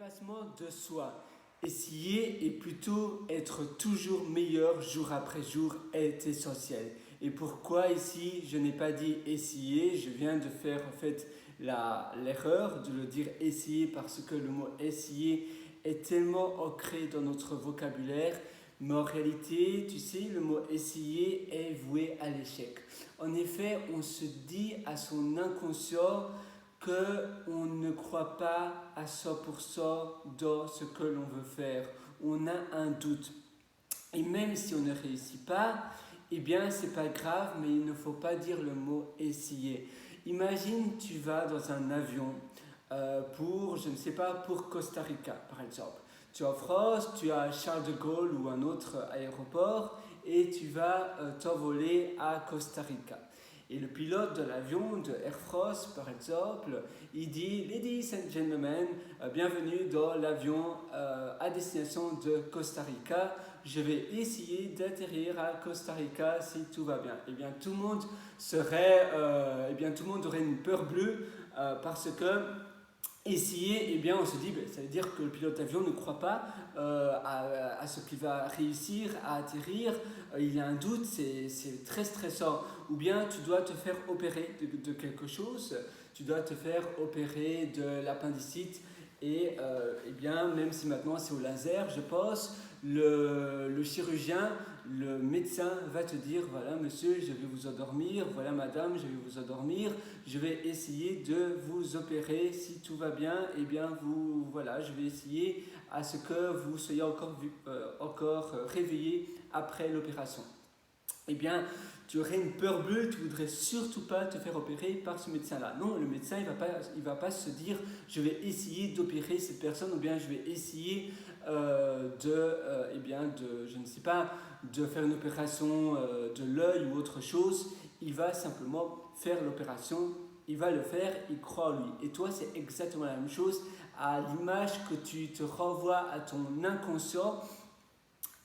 dépassement de soi. Essayer et plutôt être toujours meilleur jour après jour est essentiel. Et pourquoi ici je n'ai pas dit essayer, je viens de faire en fait l'erreur de le dire essayer parce que le mot essayer est tellement ancré dans notre vocabulaire. Mais en réalité, tu sais, le mot essayer est voué à l'échec. En effet, on se dit à son inconscient qu'on ne croit pas à 100% dans ce que l'on veut faire. On a un doute. Et même si on ne réussit pas, eh bien, c'est pas grave, mais il ne faut pas dire le mot essayer. Imagine, tu vas dans un avion pour, je ne sais pas, pour Costa Rica, par exemple. Tu es en France, tu as Charles de Gaulle ou un autre aéroport et tu vas t'envoler à Costa Rica. Et le pilote de l'avion de Air France, par exemple, il dit « Ladies and gentlemen, bienvenue dans l'avion à destination de Costa Rica. Je vais essayer d'atterrir à Costa Rica si tout va bien. » Eh bien, tout le monde aurait une peur bleue parce que essayer, eh bien, on se dit, ça veut dire que le pilote d'avion ne croit pas à ce qu'il va réussir à atterrir. Il a un doute, c'est très stressant. Ou bien tu dois te faire opérer de quelque chose, tu dois te faire opérer de l'appendicite. Et eh bien, même si maintenant c'est au laser, je pense, le chirurgien, le médecin va te dire, voilà monsieur, je vais vous endormir, voilà madame, je vais vous endormir, je vais essayer de vous opérer, si tout va bien, eh bien voilà, je vais essayer à ce que vous soyez encore réveillé après l'opération. Eh bien, tu aurais une peur bleue, tu ne voudrais surtout pas te faire opérer par ce médecin-là. Non, le médecin, il va pas se dire « je vais essayer d'opérer cette personne » ou bien « je vais essayer je ne sais pas, de faire une opération de l'œil ou autre chose ». Il va simplement faire l'opération, il va le faire, il croit en lui. Et toi, c'est exactement la même chose à l'image que tu te renvoies à ton inconscient,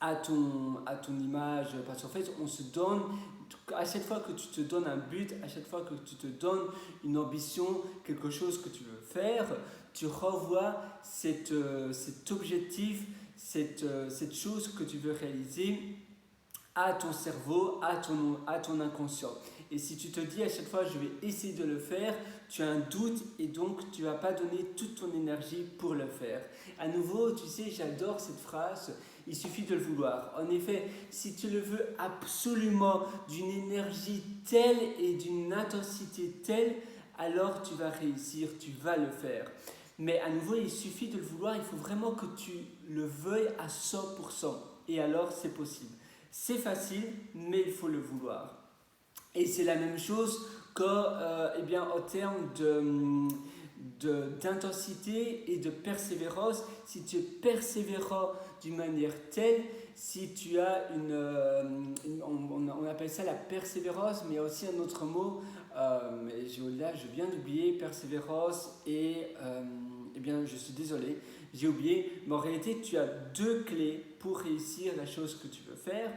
à ton image, parce qu'en fait on se donne, à chaque fois que tu te donnes un but, à chaque fois que tu te donnes une ambition, quelque chose que tu veux faire, tu renvoies cet objectif, cette chose que tu veux réaliser à ton cerveau, à ton inconscient. Et si tu te dis à chaque fois je vais essayer de le faire, tu as un doute et donc tu ne vas pas donner toute ton énergie pour le faire. À nouveau, tu sais, j'adore cette phrase, il suffit de le vouloir. En effet, si tu le veux absolument d'une énergie telle et d'une intensité telle, alors tu vas réussir, tu vas le faire. Mais à nouveau, il suffit de le vouloir, il faut vraiment que tu le veuilles à 100%. Et alors, c'est possible. C'est facile, mais il faut le vouloir. Et c'est la même chose en termes d'intensité et de persévérance. Si tu es persévérant d'une manière telle, si tu as on appelle ça la persévérance, mais il y a aussi un autre mot, mais je viens d'oublier persévérance et je suis désolé, j'ai oublié, mais en réalité tu as deux clés pour réussir la chose que tu veux faire.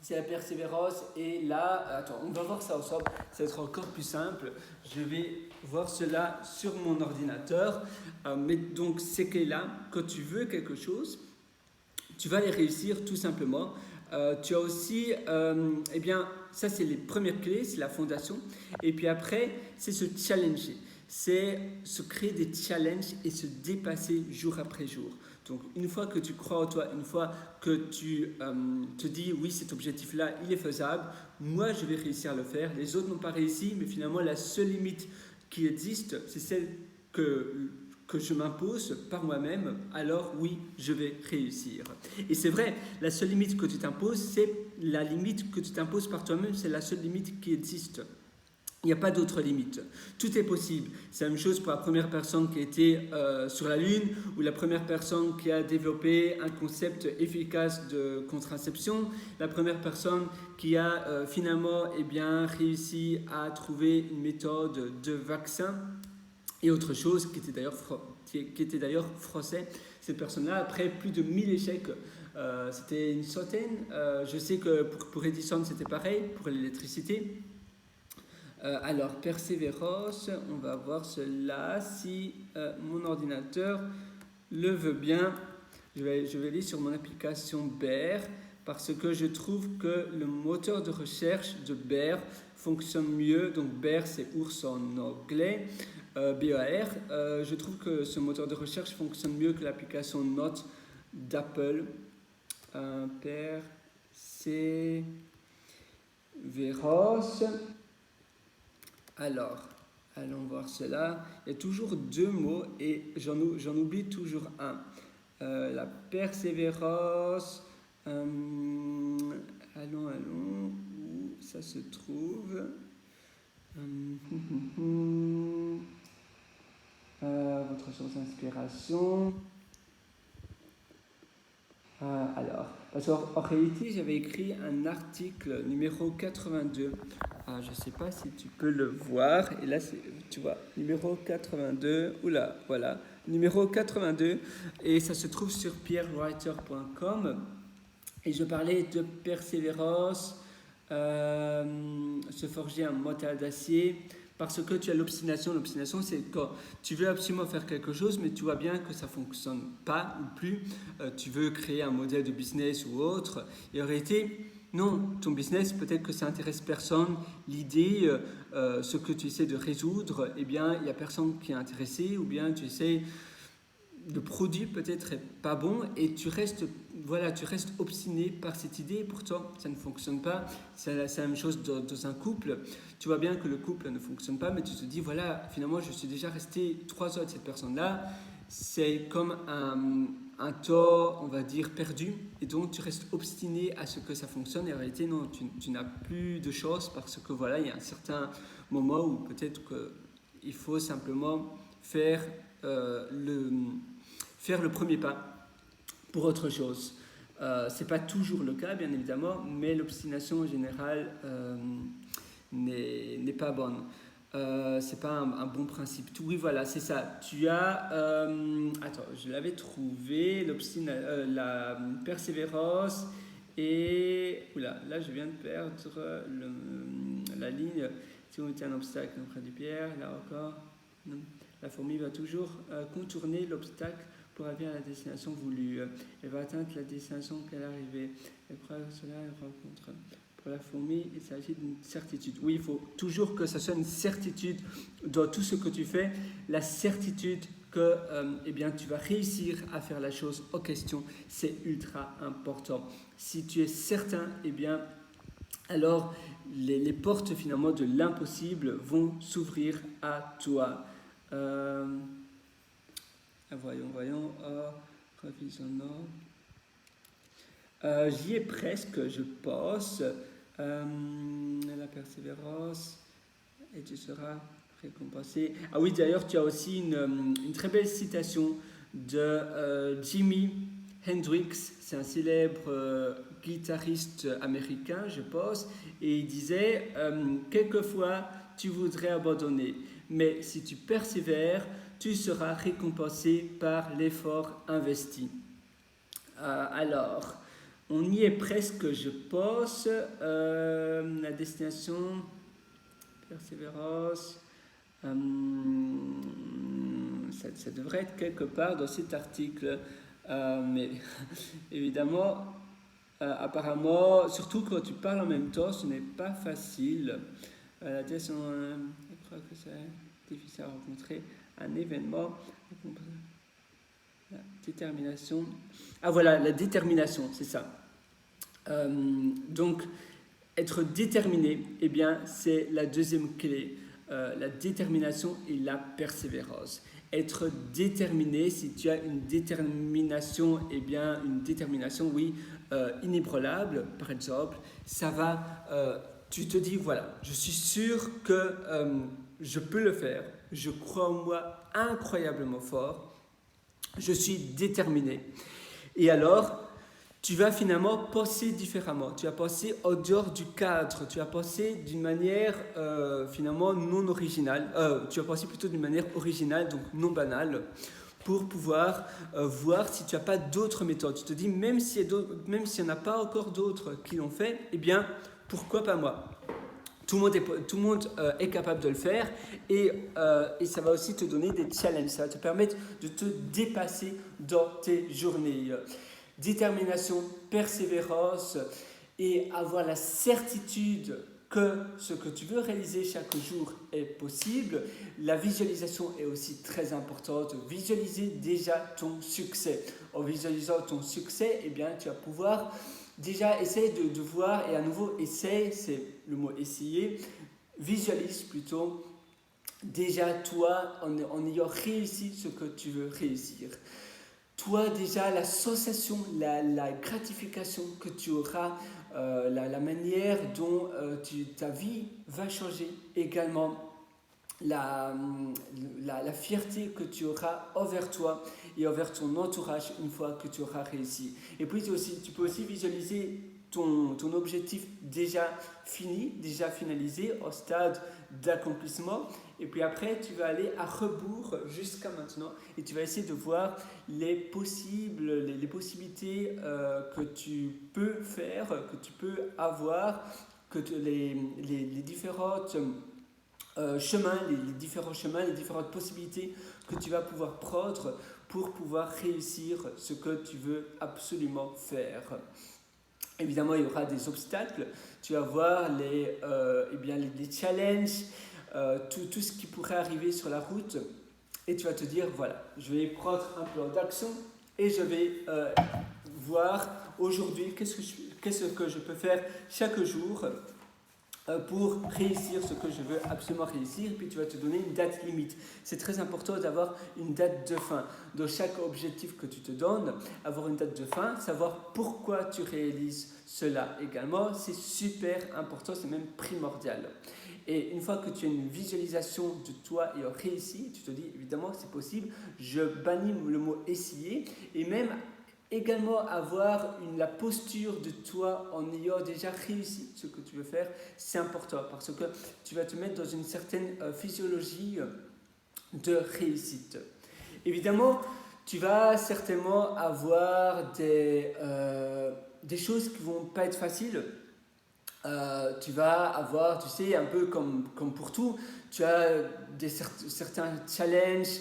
C'est la persévérance et là, attends, on va voir ça ensemble, ça va être encore plus simple. Je vais voir cela sur mon ordinateur. Mais donc ces clés-là, quand tu veux quelque chose, tu vas les réussir tout simplement. Tu as aussi, ça c'est les premières clés, c'est la fondation. Et puis après, c'est se challenger. C'est se créer des challenges et se dépasser jour après jour. Donc une fois que tu crois en toi, une fois que tu te dis oui cet objectif-là il est faisable, moi je vais réussir à le faire, les autres n'ont pas réussi, mais finalement la seule limite qui existe c'est celle que je m'impose par moi-même, alors oui je vais réussir. Et c'est vrai, la seule limite que tu t'imposes, c'est la limite que tu t'imposes par toi-même, c'est la seule limite qui existe. Il n'y a pas d'autre limite. Tout est possible. C'est la même chose pour la première personne qui a été sur la Lune ou la première personne qui a développé un concept efficace de contraception, la première personne qui a finalement réussi à trouver une méthode de vaccin et autre chose qui était d'ailleurs français. Cette personne-là, après plus de 1000 échecs, c'était une centaine. Je sais que pour Edison, c'était pareil, pour l'électricité. Alors, persévérance, on va voir cela si mon ordinateur le veux bien, je vais aller sur mon application Bear parce que je trouve que le moteur de recherche de Bear fonctionne mieux. Donc Bear, c'est ours en anglais, B-A-R. Je trouve que ce moteur de recherche fonctionne mieux que l'application Notes d'Apple. Persévéros. Alors, allons voir cela. Il y a toujours deux mots et j'en oublie toujours un. La persévérance. Allons, où ça se trouve? Votre source d'inspiration. Alors, parce qu'en réalité, j'avais écrit un article numéro 82. Je ne sais pas si tu peux le voir. Et là, tu vois, numéro 82. Oula, voilà. Numéro 82. Et ça se trouve sur pierrewriter.com. Et je parlais de persévérance, se forger un mental d'acier. Parce que tu as l'obstination. L'obstination, c'est quand tu veux absolument faire quelque chose, mais tu vois bien que ça ne fonctionne pas ou plus. Tu veux créer un modèle de business ou autre. Et en réalité, non, ton business, peut-être que ça n'intéresse personne. L'idée, ce que tu essaies de résoudre, eh bien, il n'y a personne qui est intéressé. Ou bien tu essaies, le produit peut-être n'est pas bon et tu restes obstiné par cette idée et pourtant ça ne fonctionne pas. C'est la même chose dans un couple. Tu vois bien que le couple ne fonctionne pas, mais tu te dis voilà, finalement je suis déjà resté 3 heures avec cette personne-là. C'est comme un temps, on va dire, perdu et donc tu restes obstiné à ce que ça fonctionne et en réalité non, tu n'as plus de chance parce que voilà, il y a un certain moment où peut-être qu'il faut simplement faire le premier pas pour autre chose. Ce n'est pas toujours le cas, bien évidemment, mais l'obstination en général n'est pas bonne. C'est pas un bon principe. Oui, voilà, c'est ça. Tu as... attends, je l'avais trouvé, la persévérance et... Oula, là je viens de perdre la ligne. Si on met un obstacle auprès du pierre, là encore... Non. La fourmi va toujours contourner l'obstacle pour arriver à la destination voulue. Elle va atteindre la destination qu'elle est arrivée. Elle croit cela, elle rencontre. Pour la fourmi, il s'agit d'une certitude. Oui, il faut toujours que ça soit une certitude dans tout ce que tu fais. La certitude que tu vas réussir à faire la chose en question, c'est ultra important. Si tu es certain, alors les portes finalement de l'impossible vont s'ouvrir à toi. Voyons. Revisonnons. J'y ai presque, je pense. La persévérance. Et tu seras récompensé. Ah oui, d'ailleurs, tu as aussi une très belle citation de Jimi Hendrix. C'est un célèbre guitariste américain, je pense. Et il disait quelquefois, tu voudrais abandonner. Mais si tu persévères, tu seras récompensé par l'effort investi. Alors, on y est presque, je pense. La destination, persévérance, ça devrait être quelque part dans cet article. Mais évidemment, apparemment, surtout quand tu parles en même temps, ce n'est pas facile. La destination, je crois que c'est difficile à rencontrer. Un événement, la détermination. Ah voilà, la détermination, c'est ça. Donc, être déterminé, c'est la deuxième clé. La détermination et la persévérance. Être déterminé, si tu as une détermination, une détermination, oui, inébranlable, par exemple, ça va, tu te dis, voilà, je suis sûr que je peux le faire, je crois en moi incroyablement fort, je suis déterminé. Et alors, tu vas finalement penser différemment, tu vas penser en dehors du cadre, tu vas penser d'une manière finalement non originale, tu vas penser plutôt d'une manière originale, donc non banale, pour pouvoir voir si tu n'as pas d'autres méthodes. Tu te dis, même s'il n'y en a pas encore d'autres qui l'ont fait, pourquoi pas moi ? Tout le monde est capable de le faire et ça va aussi te donner des challenges, ça va te permettre de te dépasser dans tes journées. Détermination, persévérance et avoir la certitude que ce que tu veux réaliser chaque jour est possible. La visualisation est aussi très importante. Visualiser déjà ton succès. En visualisant ton succès, eh bien, tu vas pouvoir déjà essayer de voir, et à nouveau, essaye, c'est le mot essayer, visualise plutôt déjà toi en ayant réussi ce que tu veux réussir. Toi déjà, la sensation, la gratification que tu auras, la manière dont ta vie va changer également, la fierté que tu auras envers toi et envers ton entourage une fois que tu auras réussi. Et puis tu peux aussi visualiser ton objectif déjà fini, déjà finalisé, au stade d'accomplissement. Et puis après, tu vas aller à rebours jusqu'à maintenant et tu vas essayer de voir les possibilités que tu peux faire, que tu peux avoir, les différentes chemins, les différentes possibilités que tu vas pouvoir prendre pour pouvoir réussir ce que tu veux absolument faire. Évidemment, il y aura des obstacles, tu vas voir les challenges, tout ce qui pourrait arriver sur la route et tu vas te dire, voilà, je vais prendre un plan d'action et je vais voir aujourd'hui qu'est-ce que je peux faire chaque jour pour réussir ce que je veux absolument réussir, et puis tu vas te donner une date limite. C'est très important d'avoir une date de fin. Dans chaque objectif que tu te donnes, avoir une date de fin, savoir pourquoi tu réalises cela également, c'est super important, c'est même primordial. Et une fois que tu as une visualisation de toi ayant réussi, tu te dis évidemment que c'est possible, je bannis le mot essayer, et même également avoir la posture de toi en ayant déjà réussi ce que tu veux faire, c'est important parce que tu vas te mettre dans une certaine physiologie de réussite. Évidemment, tu vas certainement avoir des choses qui ne vont pas être faciles. Tu vas avoir, tu sais, un peu comme pour tout, tu as certains challenges,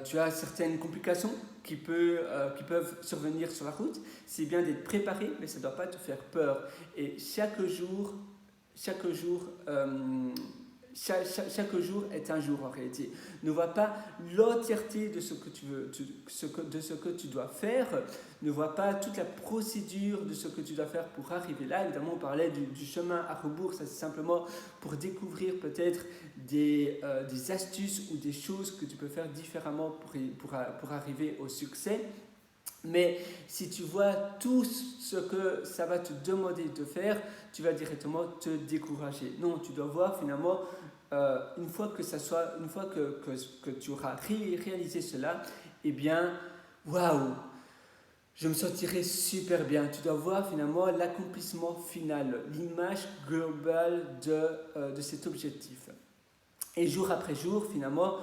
tu as certaines complications qui peuvent survenir sur la route. C'est bien d'être préparé, mais ça ne doit pas te faire peur. Et chaque jour est un jour en réalité. Ne vois pas l'entièreté de ce que tu veux, de ce que tu dois faire. Ne vois pas toute la procédure de ce que tu dois faire pour arriver là. Évidemment, on parlait du chemin à rebours. Ça, c'est simplement pour découvrir peut-être des astuces ou des choses que tu peux faire différemment pour arriver au succès. Mais si tu vois tout ce que ça va te demander de faire, tu vas directement te décourager. Non, tu dois voir finalement, une fois que tu auras réalisé cela, eh bien, waouh, je me sentirai super bien. Tu dois voir finalement l'accomplissement final, l'image globale de cet objectif. Et jour après jour, finalement,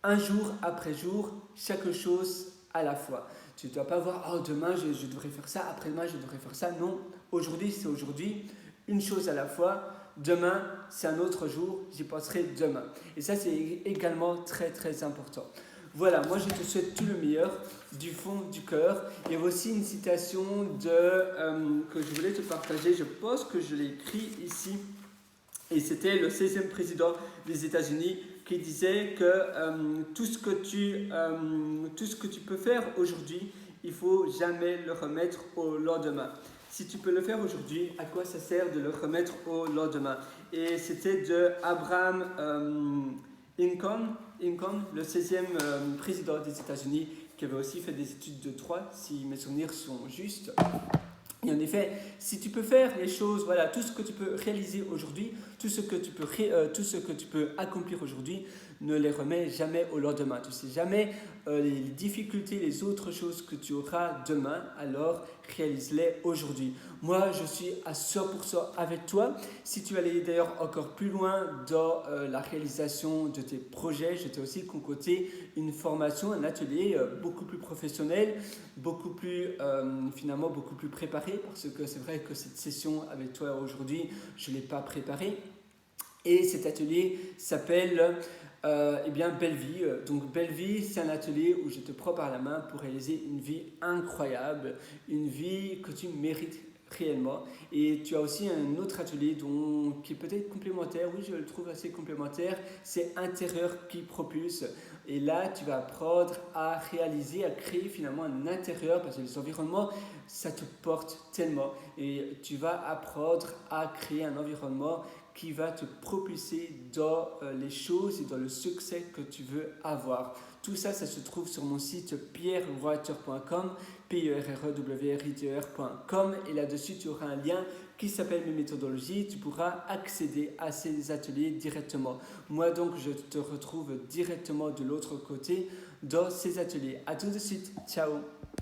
un jour après jour, chaque chose à la fois. Tu ne dois pas voir, oh, demain je devrais faire ça, après-demain je devrais faire ça. Non, aujourd'hui c'est aujourd'hui, une chose à la fois. Demain c'est un autre jour, j'y penserai demain. Et ça c'est également très très important. Voilà, moi je te souhaite tout le meilleur du fond du cœur. Il y a aussi une citation que je voulais te partager, je pense que je l'ai écrit ici. Et c'était le 16e président des États-Unis qui disait que tout ce que tu peux faire aujourd'hui, il ne faut jamais le remettre au lendemain. Si tu peux le faire aujourd'hui, à quoi ça sert de le remettre au lendemain? Et c'était de Abraham Lincoln, le 16e président des États-Unis, qui avait aussi fait des études de droit, si mes souvenirs sont justes. Et en effet, si tu peux faire les choses, voilà, tout ce que tu peux réaliser aujourd'hui, tout ce que tu peux accomplir aujourd'hui, ne les remets jamais au lendemain. Tu ne sais jamais les difficultés, les autres choses que tu auras demain, alors réalise-les aujourd'hui. Moi, je suis à 100% avec toi. Si tu allais d'ailleurs encore plus loin dans la réalisation de tes projets, je t'ai aussi concocté une formation, un atelier beaucoup plus professionnel, beaucoup plus finalement beaucoup plus préparé, parce que c'est vrai que cette session avec toi aujourd'hui, je ne l'ai pas préparée. Et cet atelier s'appelle Belle Vie. Donc Belle Vie, c'est un atelier où je te prends par la main pour réaliser une vie incroyable, une vie que tu mérites réellement. Et tu as aussi un autre atelier qui est peut-être complémentaire, oui je le trouve assez complémentaire, c'est Intérieur qui propulse. Et là tu vas apprendre à réaliser, à créer finalement un intérieur, parce que les environnements, ça te porte tellement. Et tu vas apprendre à créer un environnement qui va te propulser dans les choses et dans le succès que tu veux avoir. Tout ça, ça se trouve sur mon site pierrewriter.com, pierrewriter.com, et là-dessus, tu auras un lien qui s'appelle mes méthodologies. Tu pourras accéder à ces ateliers directement. Moi, donc, je te retrouve directement de l'autre côté dans ces ateliers. À tout de suite. Ciao.